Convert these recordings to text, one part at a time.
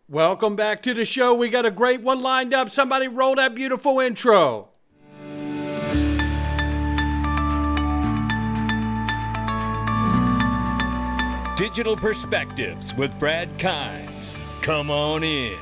Welcome back to the show. We got a great one lined up. Somebody roll that beautiful intro. Digital Perspectives with Brad Kimes. Come on in.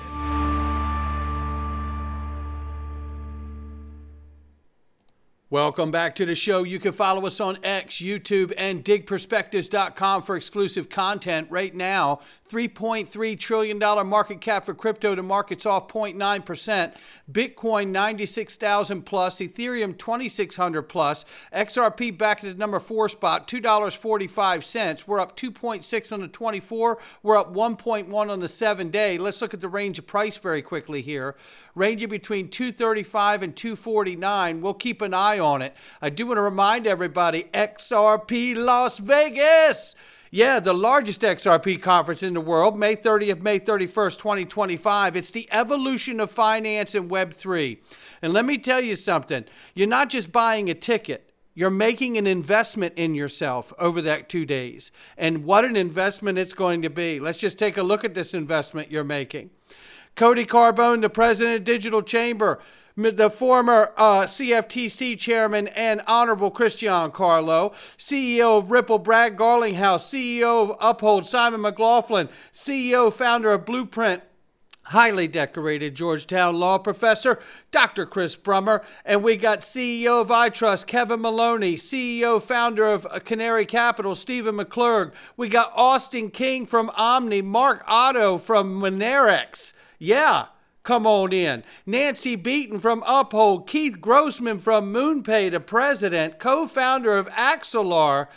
Welcome back to the show. You can follow us on X, YouTube, and digperspectives.com for exclusive content. Right now, $3.3 trillion market cap for crypto. The market's off 0.9%. Bitcoin, 96,000 plus. Ethereum, 2,600 plus. XRP back at the number 4 spot, $2.45. We're up 2.6 on the 24. We're up 1.1 on the 7-day. Let's look at the range of price very quickly here. Ranging between 235 and 249. We'll keep an eye on it. I do want to remind everybody, XRP Las Vegas. Yeah, the largest XRP conference in the world, May 30th, May 31st, 2025. It's the evolution of finance and Web3. And let me tell you something. You're not just buying a ticket. You're making an investment in yourself over that 2 days. And what an investment it's going to be. Let's just take a look at this investment you're making. Cody Carbone, the president of Digital Chamber, the former CFTC chairman and Honorable Christian Carlo, CEO of Ripple, Brad Garlinghouse, CEO of Uphold, Simon McLaughlin, CEO, founder of Blueprint, highly decorated Georgetown law professor, Dr. Chris Brummer, and we got CEO of iTrust, Kevin Maloney, CEO, founder of Canary Capital, Stephen McClurg. We got Austin King from Omni, Mark Otto from Monerex. Yeah, come on in. Nancy Beaton from Uphold, Keith Grossman from MoonPay, the president, co-founder of Axelar.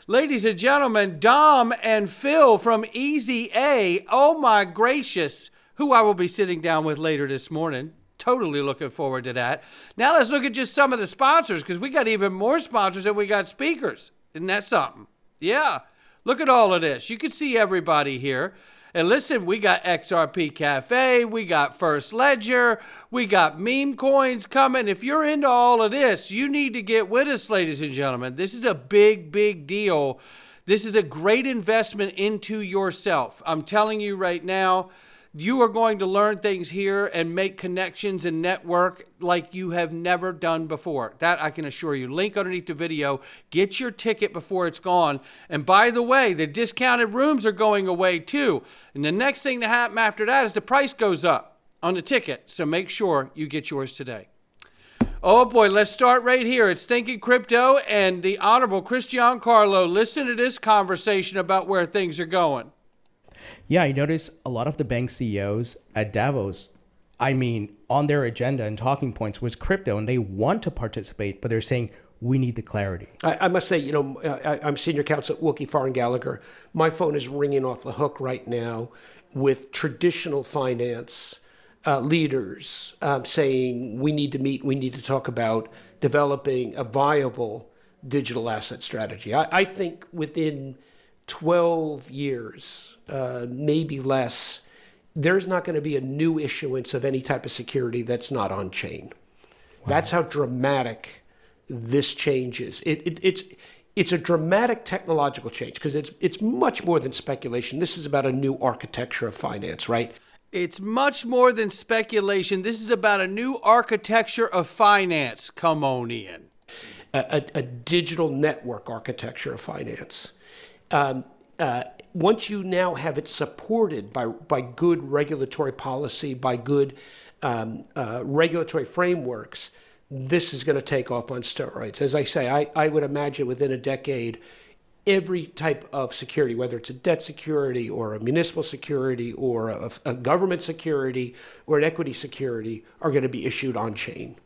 Ladies and gentlemen, Dom and Phil from Easy A. Oh my gracious, who I will be sitting down with later this morning. Totally looking forward to that. Now let's look at just some of the sponsors, because we got even more sponsors than we got speakers. Isn't that something? Yeah, look at all of this. You can see everybody here. And listen, we got XRP Cafe, we got First Ledger, we got meme coins coming. If you're into all of this, you need to get with us, ladies and gentlemen. This is a big, big deal. This is a great investment into yourself. I'm telling you right now, you are going to learn things here and make connections and network like you have never done before. That I can assure you. Link underneath the video. Get your ticket before it's gone. And by the way, the discounted rooms are going away too. And the next thing to happen after that is the price goes up on the ticket. So make sure you get yours today. Oh boy, let's start right here. It's Thinking Crypto and the Honorable Christian Carlo. Listen to this conversation about where things are going. Yeah, I noticed a lot of the bank CEOs at Davos, on their agenda and talking points was crypto, and they want to participate, but they're saying, we need the clarity. I must say, I'm senior counsel at Wilkie Farr and Gallagher. My phone is ringing off the hook right now with traditional finance leaders saying, we need to meet, we need to talk about developing a viable digital asset strategy. I think within 12 years, maybe less, there's not going to be a new issuance of any type of security that's not on chain. Wow. That's how dramatic this change is. It's a dramatic technological change because it's much more than speculation. This is about a new architecture of finance, right? It's much more than speculation. This is about a new architecture of finance. Come on in. A digital network architecture of finance. Once you now have it supported by good regulatory policy, by good regulatory frameworks, this is going to take off on steroids. As I say, I would imagine within a decade, every type of security, whether it's a debt security or a municipal security or a government security or an equity security, are going to be issued on chain.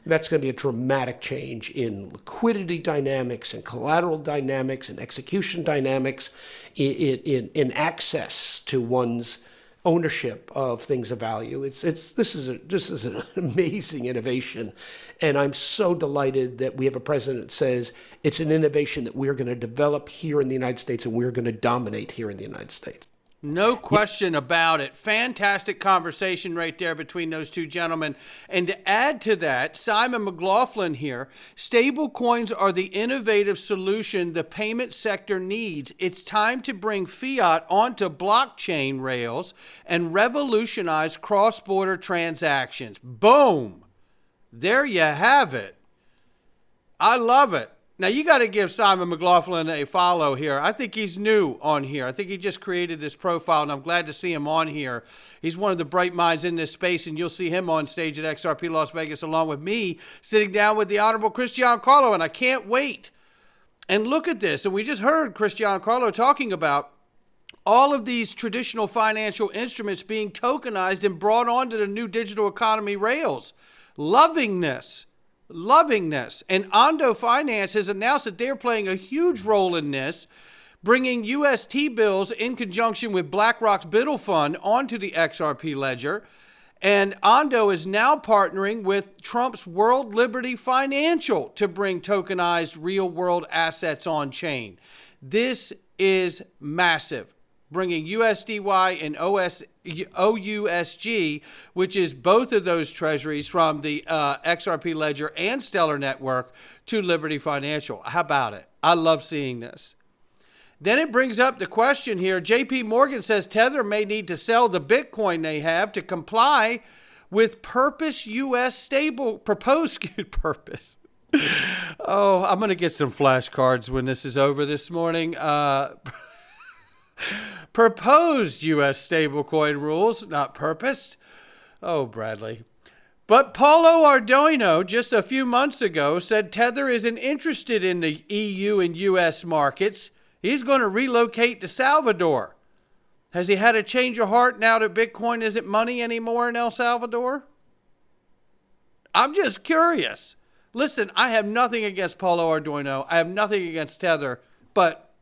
That's going to be a dramatic change in liquidity dynamics and collateral dynamics and execution dynamics, in access to one's ownership of things of value. This is an amazing innovation, and I'm so delighted that we have a president that says it's an innovation that we're going to develop here in the United States and we're going to dominate here in the United States. No question about it. Fantastic conversation right there between those two gentlemen. And to add to that, Simon McLaughlin here, stablecoins are the innovative solution the payment sector needs. It's time to bring fiat onto blockchain rails and revolutionize cross-border transactions. Boom. There you have it. I love it. Now, you got to give Simon McLaughlin a follow here. I think he's new on here. I think he just created this profile, and I'm glad to see him on here. He's one of the bright minds in this space, and you'll see him on stage at XRP Las Vegas along with me, sitting down with the Honorable Chris Giancarlo, and I can't wait. And look at this. And we just heard Chris Giancarlo talking about all of these traditional financial instruments being tokenized and brought onto the new digital economy rails. Loving this. And Ondo Finance has announced that they're playing a huge role in this, bringing UST bills in conjunction with BlackRock's Biddle Fund onto the XRP ledger. And Ondo is now partnering with Trump's World Liberty Financial to bring tokenized real-world assets on chain. This is massive, bringing USDY and OUSG, which is both of those treasuries from the XRP Ledger and Stellar Network, to Liberty Financial. How about it? I love seeing this. Then it brings up the question here. JP Morgan says Tether may need to sell the Bitcoin they have to comply with proposed purpose. Oh, I'm going to get some flashcards when this is over this morning. Proposed U.S. stablecoin rules, not purposed. Oh, Bradley. But Paulo Ardoino, just a few months ago, said Tether isn't interested in the EU and U.S. markets. He's going to relocate to Salvador. Has he had a change of heart now that Bitcoin isn't money anymore in El Salvador? I'm just curious. Listen, I have nothing against Paulo Ardoino. I have nothing against Tether. But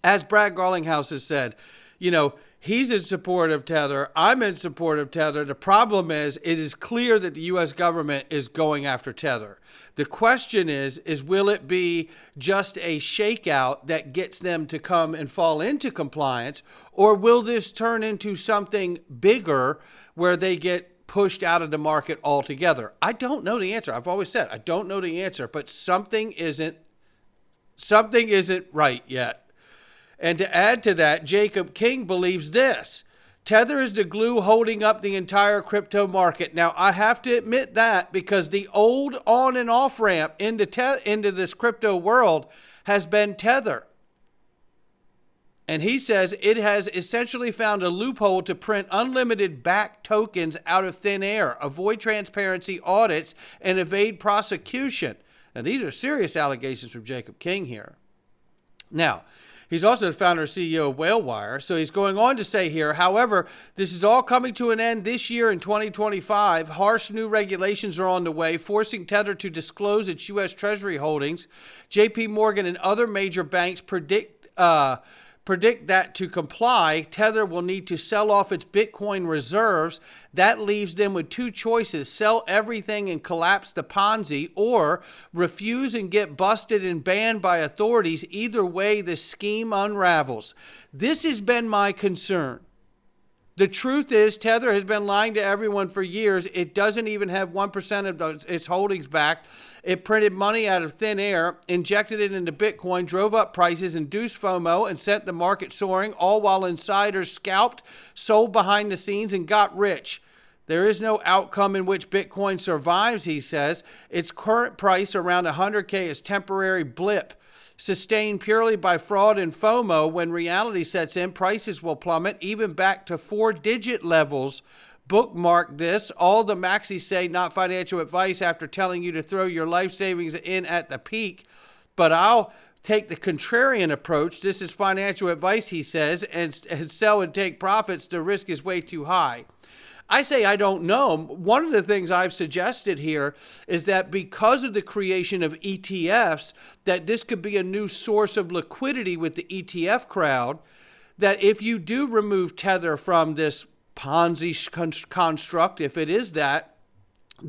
as Brad Garlinghouse has said, you know, he's in support of Tether. I'm in support of Tether. The problem is, it is clear that the U.S. government is going after Tether. The question is will it be just a shakeout that gets them to come and fall into compliance, or will this turn into something bigger where they get pushed out of the market altogether? I don't know the answer. I've always said I don't know the answer, but something isn't right yet. And to add to that, Jacob King believes this: Tether is the glue holding up the entire crypto market. Now, I have to admit that, because the old on and off ramp into this crypto world has been Tether. And he says it has essentially found a loophole to print unlimited backed tokens out of thin air, avoid transparency audits, and evade prosecution. Now, these are serious allegations from Jacob King here. Now, he's also the founder and CEO of WhaleWire. So he's going on to say here, however, this is all coming to an end this year in 2025. Harsh new regulations are on the way, forcing Tether to disclose its U.S. Treasury holdings. JP Morgan and other major banks predict that to comply, Tether will need to sell off its Bitcoin reserves. That leaves them with two choices: sell everything and collapse the Ponzi, or refuse and get busted and banned by authorities. Either way, the scheme unravels. This has been my concern. The truth is, Tether has been lying to everyone for years. It doesn't even have 1% of its holdings back. It printed money out of thin air, injected it into Bitcoin, drove up prices, induced FOMO, and sent the market soaring, all while insiders scalped, sold behind the scenes, and got rich. There is no outcome in which Bitcoin survives, he says. Its current price, around 100K, is temporary blip. Sustained purely by fraud and FOMO. When reality sets in, prices will plummet, even back to 4-digit levels. Bookmark this. All the maxis say, not financial advice, after telling you to throw your life savings in at the peak. But I'll take the contrarian approach. This is financial advice, he says, and sell and take profits. The risk is way too high. I say I don't know. One of the things I've suggested here is that because of the creation of ETFs, that this could be a new source of liquidity with the ETF crowd, that if you do remove Tether from this Ponzi construct, if it is that,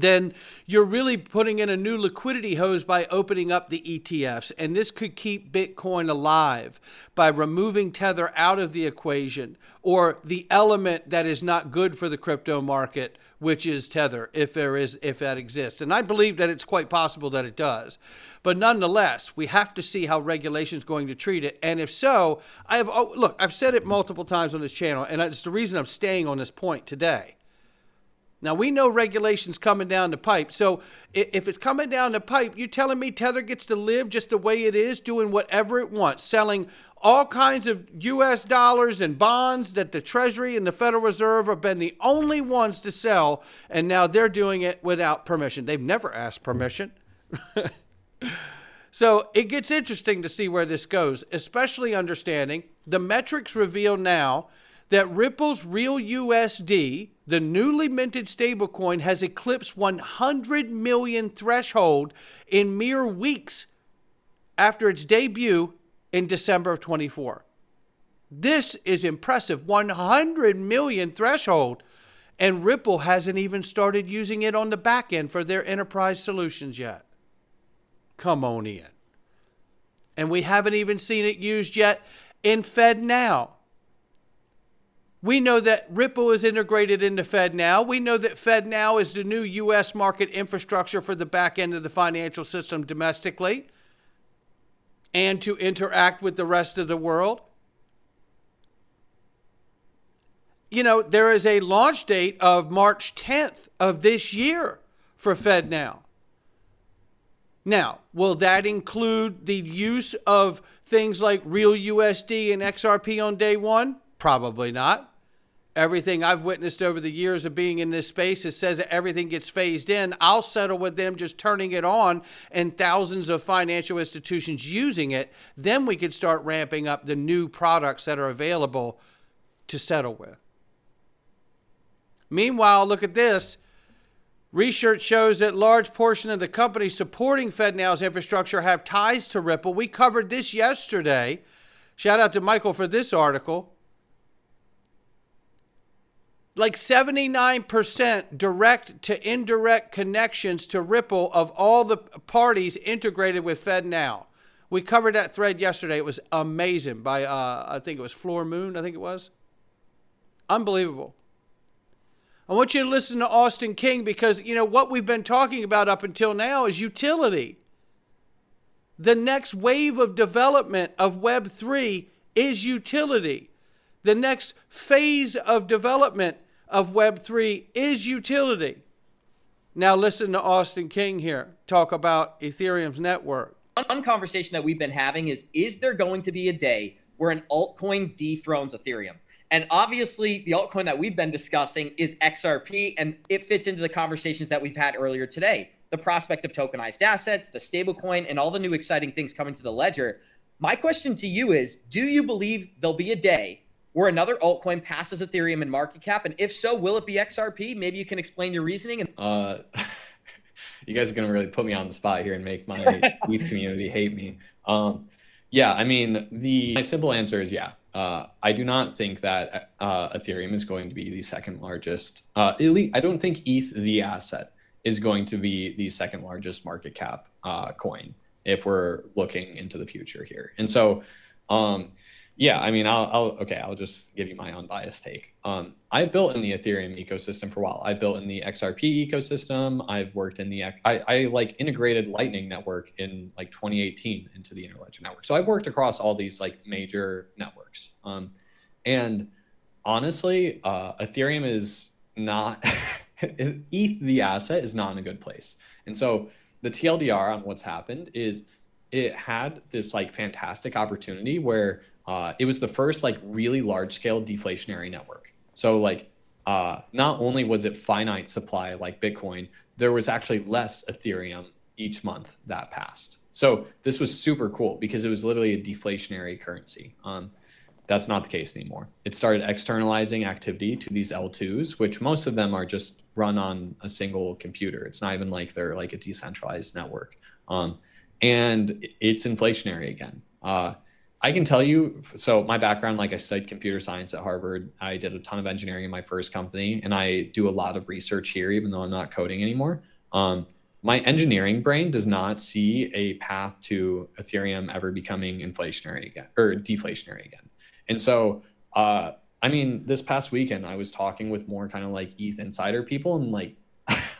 then you're really putting in a new liquidity hose by opening up the ETFs. And this could keep Bitcoin alive by removing Tether out of the equation, or the element that is not good for the crypto market, which is Tether, if that exists. And I believe that it's quite possible that it does. But nonetheless, we have to see how regulation is going to treat it. And if so, I've said it multiple times on this channel, and it's the reason I'm staying on this point today. Now, we know regulation's coming down the pipe. So if it's coming down the pipe, you telling me Tether gets to live just the way it is, doing whatever it wants, selling all kinds of US dollars and bonds that the Treasury and the Federal Reserve have been the only ones to sell, and now they're doing it without permission. They've never asked permission. So it gets interesting to see where this goes, especially understanding the metrics reveal now that Ripple's RLUSD, the newly minted stablecoin, has eclipsed 100 million threshold in mere weeks after its debut in December of 24. This is impressive, 100 million threshold, and Ripple hasn't even started using it on the back end for their enterprise solutions yet. Come on in. And we haven't even seen it used yet in FedNow. We know that Ripple is integrated into FedNow. We know that FedNow is the new U.S. market infrastructure for the back end of the financial system domestically and to interact with the rest of the world. You know, there is a launch date of March 10th of this year for FedNow. Now, will that include the use of things like RLUSD and XRP on day one? Probably not. Everything I've witnessed over the years of being in this space says that everything gets phased in. I'll settle with them just turning it on and thousands of financial institutions using it. Then we could start ramping up the new products that are available to settle with. Meanwhile, look at this. Research shows that large portion of the companies supporting FedNow's infrastructure have ties to Ripple. We covered this yesterday. Shout out to Michael for this article. Like 79% direct to indirect connections to Ripple of all the parties integrated with FedNow. We covered that thread yesterday. It was amazing by, I think it was Floor Moon, I think it was. Unbelievable. I want you to listen to Austin King because, you know, what we've been talking about up until now is utility. The next wave of development of Web3 is utility. The next phase of development of Web3 is utility. Now listen to Austin King here talk about Ethereum's network. One conversation that we've been having is there going to be a day where an altcoin dethrones Ethereum? And obviously the altcoin that we've been discussing is XRP, and it fits into the conversations that we've had earlier today. The prospect of tokenized assets, the stablecoin, and all the new exciting things coming to the ledger. My question to you is, do you believe there'll be a day where another altcoin passes Ethereum in market cap? And if so, will it be XRP? Maybe you can explain your reasoning. You guys are going to really put me on the spot here and make my ETH community hate me. Yeah, I mean, my simple answer is yeah. I do not think that Ethereum is going to be the second largest. I don't think ETH, the asset, is going to be the second largest market cap coin if we're looking into the future here. And so, yeah, I mean, I'll just give you my unbiased take. I built in the Ethereum ecosystem for a while. I built in the XRP ecosystem. I've worked in the, I like integrated Lightning Network in like 2018 into the Interledger network. So I've worked across all these like major networks. And honestly, Ethereum is not, ETH, the asset, is not in a good place. And so the TLDR on what's happened is it had this like fantastic opportunity where it was the first like really large scale deflationary network. So like not only was it finite supply like Bitcoin, there was actually less Ethereum each month that passed. So this was super cool because it was literally a deflationary currency. That's not the case anymore. It started externalizing activity to these L2s, which most of them are just run on a single computer. It's not even like they're like a decentralized network. And it's inflationary again. I can tell you, so my background, like I studied computer science at Harvard. I did a ton of engineering in my first company, and I do a lot of research here, even though I'm not coding anymore. My engineering brain does not see a path to Ethereum ever becoming inflationary again or deflationary again. And so, I mean, this past weekend, I was talking with more kind of like ETH insider people, and like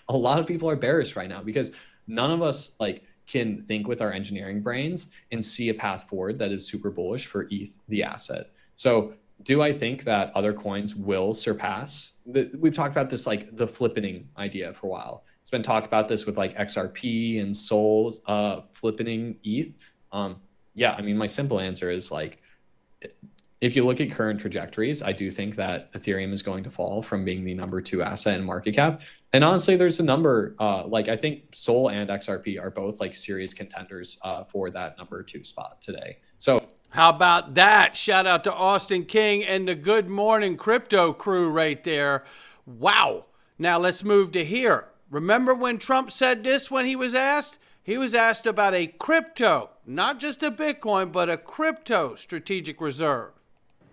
a lot of people are bearish right now because none of us like can think with our engineering brains and see a path forward that is super bullish for ETH, the asset. So do I think that other coins will surpass? We've talked about this, like the flippening idea for a while. It's been talked about this with like XRP and Sol flippening ETH. Yeah, I mean, my simple answer is like, if you look at current trajectories, I do think that Ethereum is going to fall from being the number 2 asset in market cap. And honestly, there's a number, like I think Sol and XRP are both like serious contenders for that number 2 spot today. So how about that? Shout out to Austin King and the Good Morning Crypto crew right there. Wow. Now let's move to here. Remember when Trump said this when he was asked? He was asked about a crypto, not just a Bitcoin, but a crypto strategic reserve.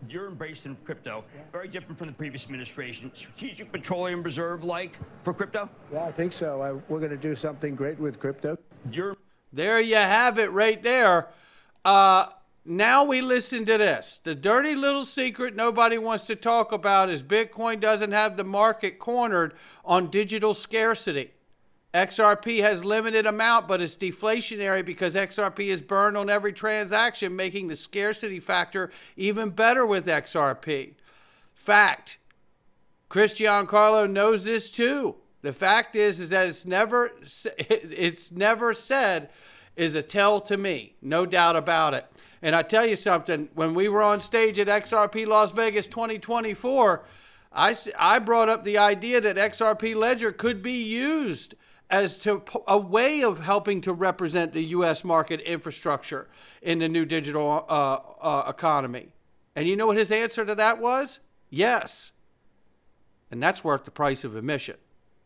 Your embracing of crypto, very different from the previous administration. Strategic petroleum reserve like for crypto? Yeah, I think so. We're going to do something great with crypto. There you have it right there. Now we listen to this. The dirty little secret nobody wants to talk about is Bitcoin doesn't have the market cornered on digital scarcity. XRP has limited amount, but it's deflationary because XRP is burned on every transaction, making the scarcity factor even better with XRP. Fact. Chris Giancarlo knows this too. The fact is that it's never said is a tell to me. No doubt about it. And I tell you something, when we were on stage at XRP Las Vegas 2024, I brought up the idea that XRP Ledger could be used as to a way of helping to represent the U.S. market infrastructure in the new digital economy. And you know what his answer to that was? Yes. And that's worth the price of admission.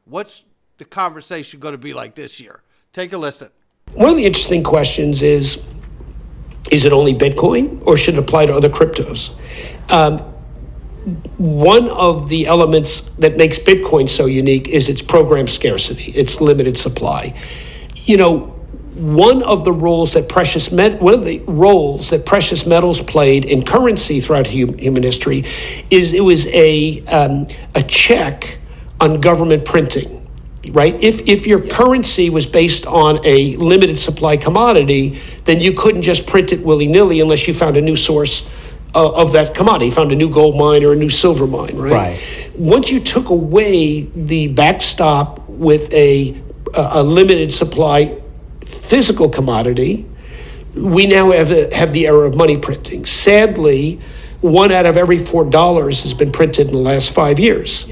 What's the conversation going to be like this year? Take a listen. One of the interesting questions is it only Bitcoin or should it apply to other cryptos? One of the elements that makes Bitcoin so unique is its program scarcity, its limited supply. You know, one of the roles that precious metals played in currency throughout human history is it was a check on government printing, right? If your currency was based on a limited supply commodity, then you couldn't just print it willy-nilly unless you found a new source of that commodity, found a new gold mine or a new silver mine, right? Once you took away the backstop with a limited supply physical commodity, we now have the era of money printing. Sadly, 1 out of every $4 has been printed in the last 5 years.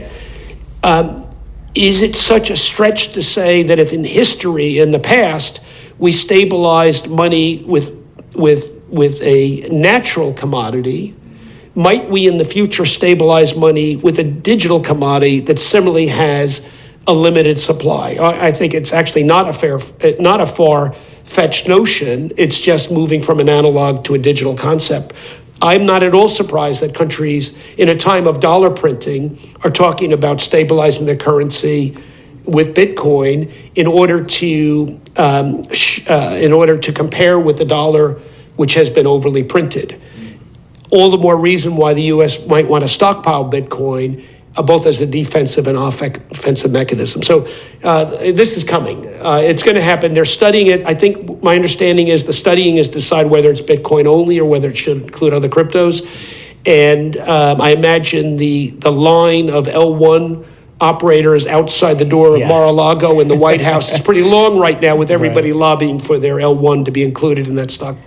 Is it such a stretch to say that if in history, in the past, we stabilized money with a natural commodity, might we in the future stabilize money with a digital commodity that similarly has a limited supply? I think it's actually not a far-fetched notion. It's just moving from an analog to a digital concept. I'm not at all surprised that countries in a time of dollar printing are talking about stabilizing their currency with Bitcoin in order to compare with the dollar, which has been overly printed. All the more reason why the U.S. might want to stockpile Bitcoin, both as a defensive and offensive mechanism. So this is coming. It's going to happen. They're studying it. I think my understanding is the studying is to decide whether it's Bitcoin only or whether it should include other cryptos. And I imagine the line of L1 operators outside the door of Mar-a-Lago in the White House is pretty long right now, with everybody lobbying for their L1 to be included in that stock.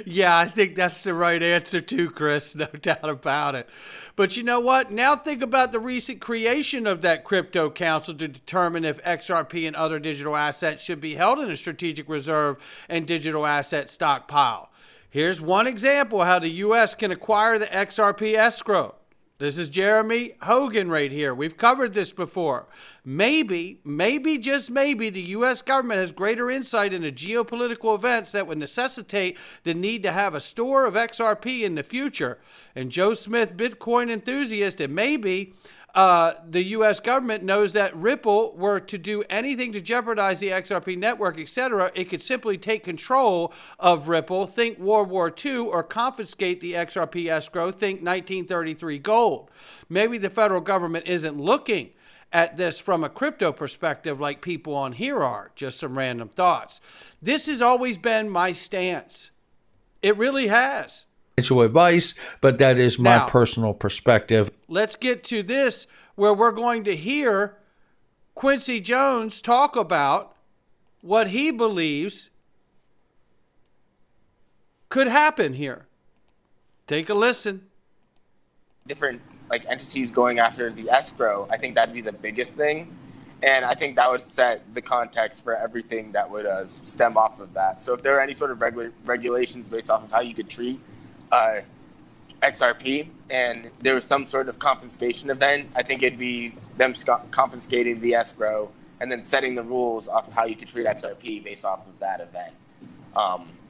Yeah, I think that's the right answer too, Chris. No doubt about it. But you know what? Now think about the recent creation of that crypto council to determine if XRP and other digital assets should be held in a strategic reserve and digital asset stockpile. Here's one example how the U.S. can acquire the XRP escrow. This is Jeremy Hogan right here. We've covered this before. Maybe, just maybe, the U.S. government has greater insight into geopolitical events that would necessitate the need to have a store of XRP in the future. And Joe Smith, Bitcoin enthusiast, and maybe the U.S. government knows that Ripple were to do anything to jeopardize the XRP network, etc., it could simply take control of Ripple, think World War II, or confiscate the XRP escrow, think 1933 gold. Maybe the federal government isn't looking at this from a crypto perspective like people on here are. Just some random thoughts. This has always been my stance. It really has. Advice, but that is my Now, personal perspective. Let's get to this where we're going to hear Quincy Jones talk about what he believes could happen here. Take a listen. Different entities going after the escrow, I think that'd be the biggest thing. And I think that would set the context for everything that would stem off of that. So if there are any sort of regulations based off of how you could treat XRP and there was some sort of confiscation event, I think it'd be them confiscating the escrow and then setting the rules off of how you could treat XRP based off of that event.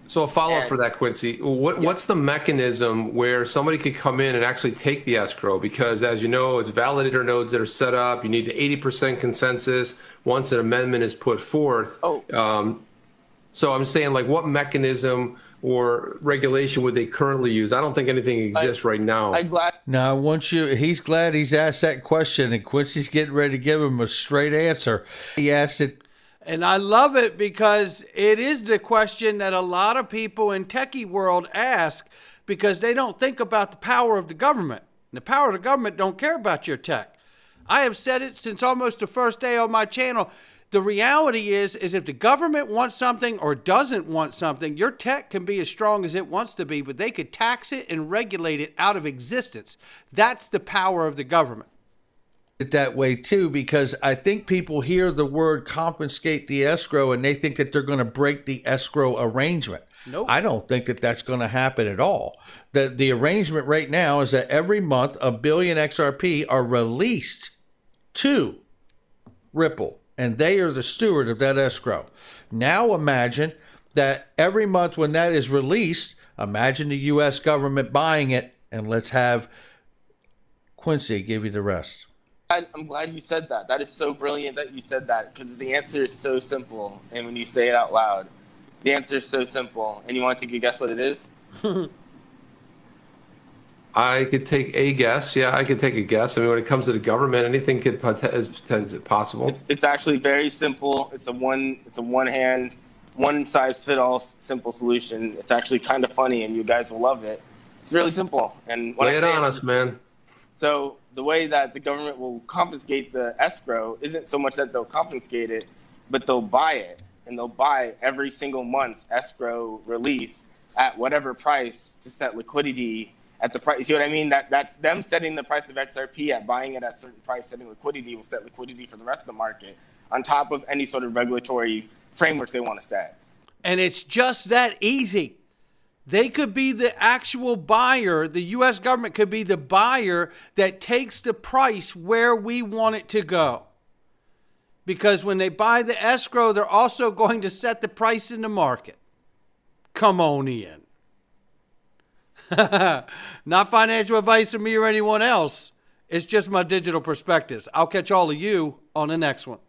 So a follow-up for that, Quincy, what's the mechanism where somebody could come in and actually take the escrow? Because as you know, it's validator nodes that are set up. You need 80% consensus once an amendment is put forth. So I'm saying, what mechanism or regulation would they currently use? I don't think anything exists right now. Now, he's glad he's asked that question, and Quincy's getting ready to give him a straight answer. He asked it. And I love it because it is the question that a lot of people in techie world ask because they don't think about the power of the government. And the power of the government don't care about your tech. I have said it since almost the first day on my channel. The reality is if the government wants something or doesn't want something, your tech can be as strong as it wants to be, but they could tax it and regulate it out of existence. That's the power of the government. It that way too, because I think people hear the word confiscate the escrow and they think that they're going to break the escrow arrangement. Nope. I don't think that that's going to happen at all. The arrangement right now is that every month 1 billion XRP are released to Ripple, and they are the steward of that escrow. Now imagine that every month when that is released, imagine the U.S. government buying it, and let's have Quincy give you the rest. I'm glad you said that. That is so brilliant that you said that because the answer is so simple. And when you say it out loud, the answer is so simple. And you want to take a guess what it is? I could take a guess. Yeah, I could take a guess. I mean, when it comes to the government, anything is possible. It's actually very simple. It's a one size fit all simple solution. It's actually kind of funny, and you guys will love it. It's really simple. And lay it on us, man. So the way that the government will confiscate the escrow isn't so much that they'll confiscate it, but they'll buy it, and they'll buy every single month's escrow release at whatever price to set liquidity at the price. You see what I mean? That's them setting the price of XRP at buying it at a certain price, setting liquidity will set liquidity for the rest of the market on top of any sort of regulatory frameworks they want to set. And it's just that easy. They could be the actual buyer. The U.S. government could be the buyer that takes the price where we want it to go. Because when they buy the escrow, they're also going to set the price in the market. Come on in. Not financial advice from me or anyone else. It's just my digital perspectives. I'll catch all of you on the next one.